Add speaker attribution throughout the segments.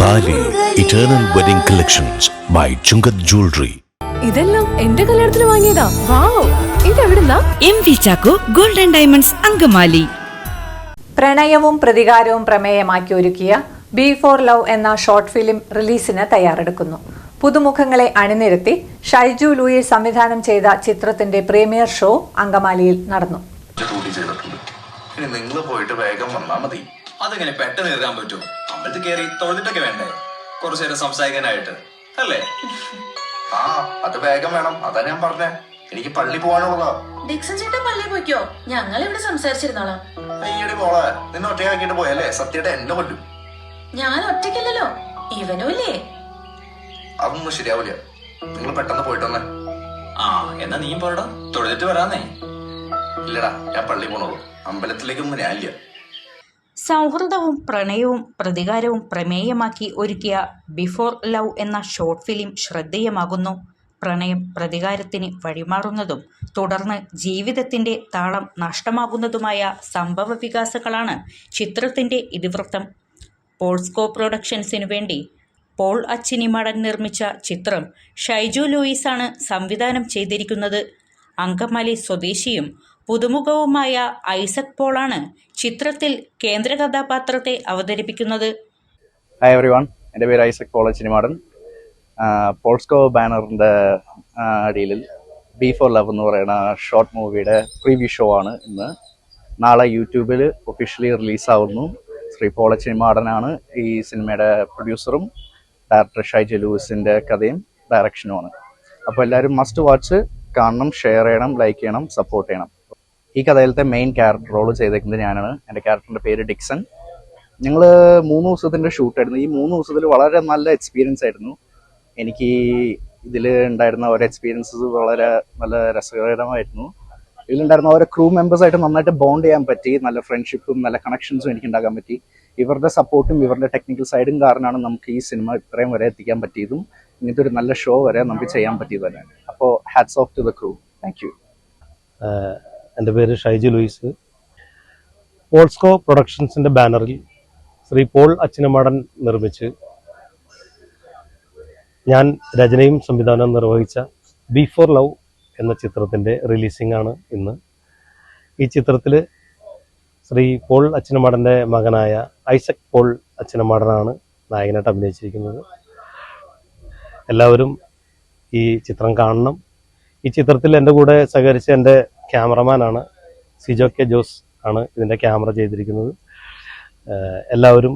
Speaker 1: താലി eternal wedding collections by Chungath jewellery.
Speaker 2: ഇതെല്ലാം എന്റെ കല്യാണത്തിന് വാങ്ങിയതാ. വാവ്, ഇതെവിടുന്നാ?
Speaker 3: MV Chacko golden diamonds Angamaly.
Speaker 4: പ്രണയവും പ്രതികാരവും പ്രമേയമാക്കി ഒരുക്കിയ ബിഫോർ ലവ് എന്ന ഷോർട്ട് ഫിലിം റിലീസിന് തയ്യാറെടുക്കുന്നു. പുതുമുഖങ്ങളെ അണിനിരത്തി ഷൈജു ലൂയിസ് സംവിധാനം ചെയ്ത ചിത്രത്തിന്റെ പ്രീമിയർ ഷോ അങ്കമാലിയിൽ നടന്നു.
Speaker 5: നിങ്ങൾ പോയിട്ട് വേഗം വന്നാൽ മതി.
Speaker 6: അതെങ്ങനെ പെട്ടെന്ന് എഴുതാൻ പറ്റുമോ? അമ്പലത്തിൽ കയറി തൊഴുതിട്ടൊക്കെ വേണ്ടേ കുറച്ചു നേരം സംസാരിക്കാനായിട്ട് അല്ലേ?
Speaker 5: ആ, അത് വേഗം വേണം. അതാ ഞാൻ പറഞ്ഞേ, എനിക്ക് പള്ളി പോകാനുള്ളതാ.
Speaker 7: ഡിക്സൺ ചേട്ടൻ പള്ളി പോയിക്കോ, ഞങ്ങൾ ഇവിടെ സംസാരിച്ചിരുന്നോളാം.
Speaker 5: അയ്യടി മോളെ, നിന്നെ ഒറ്റയാക്കിട്ട് പോയല്ലേ സത്യയുടെ എന്നെ കൊല്ലും.
Speaker 7: ഞാൻ ഒറ്റയ്ക്കല്ലല്ലോ, ഇവനും ഇല്ലേ?
Speaker 5: അതൊന്നും ശരിയാവില്ല. നിങ്ങൾ പെട്ടെന്ന് പോയിട്ട് വന്നേ.
Speaker 6: ആ, എന്നാ നീ പോരടാ, തൊഴുതിട്ട് വരാന്നേ.
Speaker 5: ഇല്ലടാ, ഞാൻ പള്ളി പോണുള്ളൂ, അമ്പലത്തിലേക്കൊന്നും ഞാനില്ല.
Speaker 3: സൗഹൃദവും പ്രണയവും പ്രതികാരവും പ്രമേയമാക്കി ഒരുക്കിയ ബിഫോർ ലവ് എന്ന ഷോർട്ട് ഫിലിം ശ്രദ്ധേയമാകുന്നു. പ്രണയം പ്രതികാരത്തിന് വഴിമാറുന്നതും തുടർന്ന് ജീവിതത്തിൻ്റെ താളം നഷ്ടമാകുന്നതുമായ സംഭവ വികാസങ്ങളാണ് ചിത്രത്തിൻ്റെ ഇതിവൃത്തം. പോൾസ്കോ പ്രൊഡക്ഷൻസിനു വേണ്ടി പോൾ അച്ചിനിമാടൻ നിർമ്മിച്ച ചിത്രം ഷൈജു ലൂയിസാണ് സംവിധാനം ചെയ്തിരിക്കുന്നത്. അങ്കമാലി സ്വദേശിയും പുതുമുഖവുമായ ഐസക് പോളാണ് ചിത്രത്തിൽ കേന്ദ്ര കഥാപാത്രത്തെ അവതരിപ്പിക്കുന്നത്.
Speaker 8: ഹായ് എവറി വൺ, എൻ്റെ പേര് ഐസക് പോൾ അച്ചിനിമാടൻ. പോൾസ്കോ ബാനറിൻ്റെ അടിയിൽ ബിഫോർ ലവ് എന്ന് പറയുന്ന ഷോർട്ട് മൂവിയുടെ പ്രീവ്യൂ ഷോ ആണ് ഇന്ന്. നാളെ യൂട്യൂബിൽ ഒഫീഷ്യലി റിലീസാവുന്നു. ശ്രീ പോൾ അച്ചിനിമാടനാണ് ഈ സിനിമയുടെ പ്രൊഡ്യൂസറും ഡയറക്ടർ ഷൈജു ലൂയിസിൻ്റെ കഥയും ഡയറക്ഷനുമാണ്. അപ്പോൾ എല്ലാവരും മസ്റ്റ് വാച്ച് കാണണം, ഷെയർ ചെയ്യണം, ലൈക്ക് ചെയ്യണം, സപ്പോർട്ട് ചെയ്യണം. ഈ കഥയിലത്തെ മെയിൻ ക്യാരക്ടർ റോൾ ചെയ്തേക്കുന്നത് ഞാനാണ്. എൻ്റെ ക്യാരക്ടറിൻ്റെ പേര് ഡിക്സൺ. ഞങ്ങൾ 3 ദിവസത്തിൻ്റെ ഷൂട്ടായിരുന്നു. ഈ 3 ദിവസത്തിൽ വളരെ നല്ല എക്സ്പീരിയൻസ് ആയിരുന്നു. എനിക്ക് ഇതിൽ ഉണ്ടായിരുന്ന ഓരോ എക്സ്പീരിയൻസസ് വളരെ നല്ല രസകരമായിരുന്നു. ഇതിലുണ്ടായിരുന്ന ഓരോ ക്രൂ മെമ്പേഴ്സായിട്ട് നന്നായിട്ട് ബോണ്ട് ചെയ്യാൻ പറ്റി. നല്ല ഫ്രണ്ട്ഷിപ്പും നല്ല കണക്ഷൻസും എനിക്ക് ഉണ്ടാക്കാൻ പറ്റി. ഇവരുടെ സപ്പോർട്ടും ഇവരുടെ ടെക്നിക്കൽ സൈഡും കാരണമാണ് നമുക്ക് ഈ സിനിമ ഇത്രയും വരെ എത്തിക്കാൻ പറ്റിയതും ഇങ്ങനത്തെ ഒരു നല്ല ഷോ വരെ നമുക്ക് ചെയ്യാൻ പറ്റിയത് തന്നെ. അപ്പോൾ hats of two the crew. Thank you.
Speaker 9: എൻ്റെ പേര് ഷൈജു ലൂയിസ്. പോൾസ്കോ പ്രൊഡക്ഷൻസിൻ്റെ ബാനറിൽ ശ്രീ പോൾ അച്ചിനിമാടൻ നിർമ്മിച്ച് ഞാൻ രചനയും സംവിധാനവും നിർവഹിച്ച ബിഫോർ ലവ് എന്ന ചിത്രത്തിൻ്റെ റിലീസിംഗ് ആണ് ഇന്ന്. ഈ ചിത്രത്തിൽ ശ്രീ പോൾ അച്ചിനിമാടൻ്റെ മകനായ ഐസക് പോൾ അച്ചിനിമാടനാണ് നായകനായിട്ട് അഭിനയിച്ചിരിക്കുന്നത്. എല്ലാവരും ഈ ചിത്രം കാണണം. ഈ ചിത്രത്തിൽ എൻ്റെ കൂടെ സഹകരിച്ച എൻ്റെ ക്യാമറമാനാണ് സിജോ കെ ജോസ് ആണ് ഇതിൻ്റെ ക്യാമറ ചെയ്തിരിക്കുന്നത്. എല്ലാവരും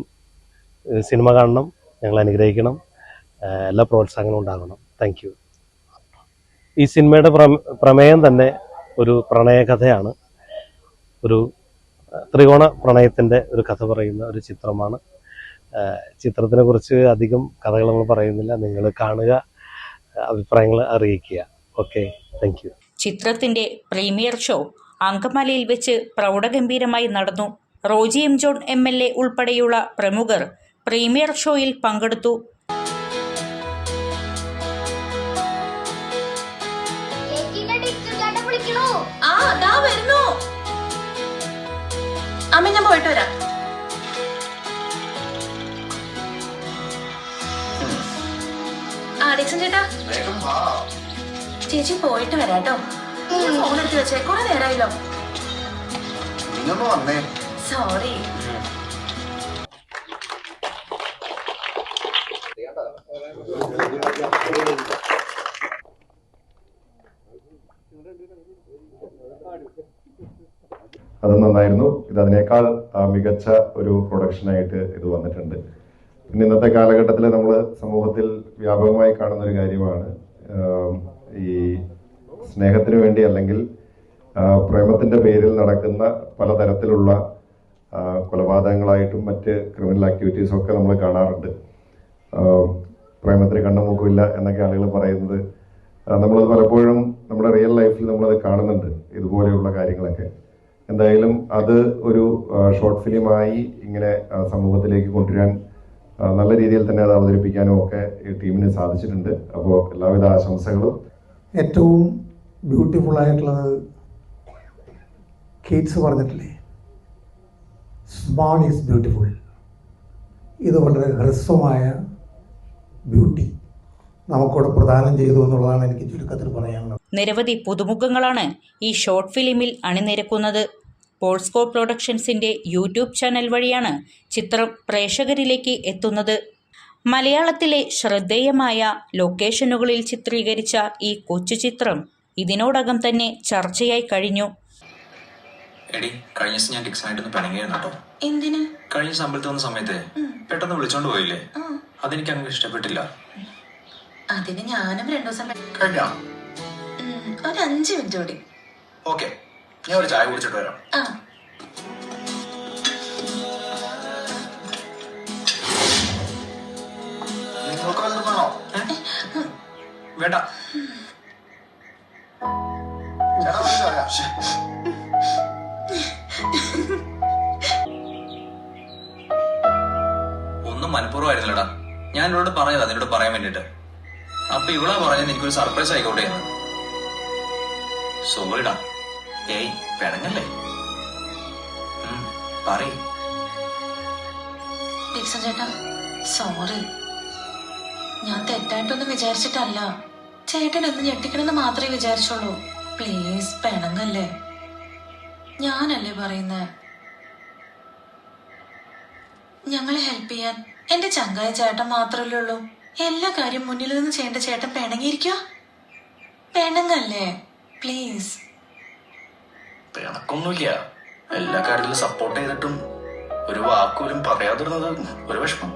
Speaker 9: സിനിമ കാണണം, ഞങ്ങൾ അനുഗ്രഹിക്കണം, എല്ലാ പ്രോത്സാഹനവും ഉണ്ടാകണം. Thank you. ഈ സിനിമയുടെ പ്രമേയം തന്നെ ഒരു പ്രണയകഥയാണ്. ഒരു ത്രികോണ പ്രണയത്തിൻ്റെ ഒരു കഥ പറയുന്ന ഒരു ചിത്രമാണ്. ചിത്രത്തിനെ കുറിച്ച് അധികം കഥകൾ നമ്മൾ പറയുന്നില്ല. നിങ്ങൾ കാണുക, അഭിപ്രായങ്ങൾ അറിയിക്കുക. Okay, thank you.
Speaker 3: ചിത്രത്തിന്റെ പ്രീമിയർ ഷോ അങ്കമാലിയിൽ വെച്ച് പ്രൗഢഗംഭീരമായി നടന്നു. റോജി എം ജോൺ MLA ഉൾപ്പെടെയുള്ള പ്രമുഖർ പ്രീമിയർ ഷോയിൽ പങ്കെടുത്തു.
Speaker 7: അമ്മ, ഞാൻ പോയിട്ട് വരാം. ഡിക്സൺ ചേട്ടാ, ചേച്ചി പോയിട്ട് വരാട്ടോ. ഫോൺ എടുത്ത് വെച്ചേ, കുറെ നേരമായല്ലോ. സോറി.
Speaker 10: അത് നന്നായിരുന്നു. ഇത് അതിനേക്കാൾ മികച്ച ഒരു പ്രൊഡക്ഷനായിട്ട് ഇത് വന്നിട്ടുണ്ട്. പിന്നെ ഇന്നത്തെ കാലഘട്ടത്തിൽ നമ്മൾ സമൂഹത്തിൽ വ്യാപകമായി കാണുന്ന ഒരു കാര്യമാണ് ഈ സ്നേഹത്തിന് വേണ്ടി അല്ലെങ്കിൽ പ്രേമത്തിന്റെ പേരിൽ നടക്കുന്ന പലതരത്തിലുള്ള കൊലപാതകങ്ങളായിട്ടും മറ്റ് ക്രിമിനൽ ആക്ടിവിറ്റീസും ഒക്കെ നമ്മൾ കാണാറുണ്ട്. പ്രേമത്തിന് കണ്ണുമൂക്കില്ല എന്നൊക്കെ ആളുകൾ പറയുന്നത് നമ്മളത് പലപ്പോഴും നമ്മുടെ റിയൽ ലൈഫിൽ നമ്മളത് കാണുന്നുണ്ട്, ഇതുപോലെയുള്ള കാര്യങ്ങളൊക്കെ. എന്തായാലും അത് ഒരു ഷോർട്ട് ഫിലിമായി ഇങ്ങനെ സമൂഹത്തിലേക്ക് കൊണ്ടുവരാൻ നല്ല രീതിയിൽ തന്നെ അത് അവതരിപ്പിക്കാനും ഒക്കെ ഈ ടീമിന് സാധിച്ചിട്ടുണ്ട്. അപ്പോൾ എല്ലാവിധ ആശംസകളും.
Speaker 11: ഏറ്റവും ബ്യൂട്ടിഫുൾ ആയിട്ടുള്ളത് കീറ്റ്സ് പറഞ്ഞിട്ടില്ലേ, സ്മാൾ ഈസ് ബ്യൂട്ടിഫുൾ. ഇത് വളരെ ഹ്രസ്വമായ ബ്യൂട്ടി നമുക്കിവിടെ പ്രദാനം ചെയ്തു എന്നുള്ളതാണ് എനിക്ക് ചുരുക്കത്തിൽ പറയാനുള്ളത്.
Speaker 3: നിരവധി പുതുമുഖങ്ങളാണ് ഈ ഷോർട്ട് ഫിലിമിൽ അണിനിരക്കുന്നത്. പോൾസ്കോ പ്രൊഡക്ഷൻസിന്റെ യൂട്യൂബ് ചാനൽ വഴിയാണ് ചിത്രം പ്രേക്ഷകരിലേക്ക് എത്തുന്നത്. മലയാളത്തിലെ ശ്രദ്ധേയമായ ലൊക്കേഷനുകളിൽ ചിത്രീകരിച്ച ഈ കൊച്ചു ചിത്രം ഇതിനോടകം തന്നെ ചർച്ചയായി കഴിഞ്ഞു.
Speaker 6: എടി, കഴിഞ്ഞ ദിവസം ഞാൻ ഡിക്സനായിട്ടൊന്ന് പിണങ്ങിയായിരുന്നു കേട്ടോ.
Speaker 7: എന്തിന്?
Speaker 6: കഴിഞ്ഞ അമ്പലത്തിൽ വന്ന സമയത്ത് പെട്ടെന്ന് വിളിച്ചോണ്ട് പോയില്ലേ, അതെനിക്ക് അങ്ങനെ ഇഷ്ടപ്പെട്ടില്ല.
Speaker 7: അതിന് ഞാനും 2 ദിവസം
Speaker 6: കഴിഞ്ഞോ?
Speaker 7: ഒരു 5 മിനിറ്റ് കൂടി.
Speaker 6: ഓക്കെ, ഞാൻ ഒരു ചായ കുടിച്ചിട്ട് വരാം.
Speaker 5: നിങ്ങൾക്ക് വല്ലതും വേണോ?
Speaker 6: വേണ്ട.
Speaker 5: ചേട്ടാ വിളിച്ചോ?
Speaker 6: ഒന്നും മനഃപൂർവ്വമായിരുന്നില്ലടാ. ഞാൻ ഇവളോട് പറഞ്ഞതാ നിന്നോട് പറയാൻ വേണ്ടിട്ട്. അപ്പൊ ഇവളാ പറഞ്ഞത് എനിക്കൊരു സർപ്രൈസ് ആയിക്കോട്ടെ എന്ന്. സോറിടാ. ഏയ് പിണങ്ങല്ലേ, പറയ്.
Speaker 7: ഡിക്സൺ ചേട്ടാ, സോറി. ഞാൻ തെറ്റായിട്ടൊന്നും വിചാരിച്ചിട്ടല്ല. ചേട്ടനൊന്ന് ഞെട്ടിക്കണമെന്ന് മാത്രമേ വിചാരിച്ചുള്ളൂ. പ്ലീസ് പിണങ്ങല്ലേ. ഞാനല്ലേ പറയുന്നേ. ഞങ്ങളെ ഹെൽപ്പ് ചെയ്യാൻ എന്റെ ചങ്കായ ചേട്ടൻ മാത്രമല്ലേ ഉള്ളൂ. എല്ലാ കാര്യം മുന്നിൽ നിന്ന് ചെയ്യേണ്ട ചേട്ടൻ പിണങ്ങിയിരിക്കുക. പിണങ്ങല്ലേ പ്ലീസ്.
Speaker 5: പിണക്കൊന്നുമില്ല. എല്ലാ കാര്യത്തിലും സപ്പോർട്ട് ചെയ്തിട്ടും ഒരു വാക്കുപോലും പറയാതിരുന്നത് ഒരു വിഷമം.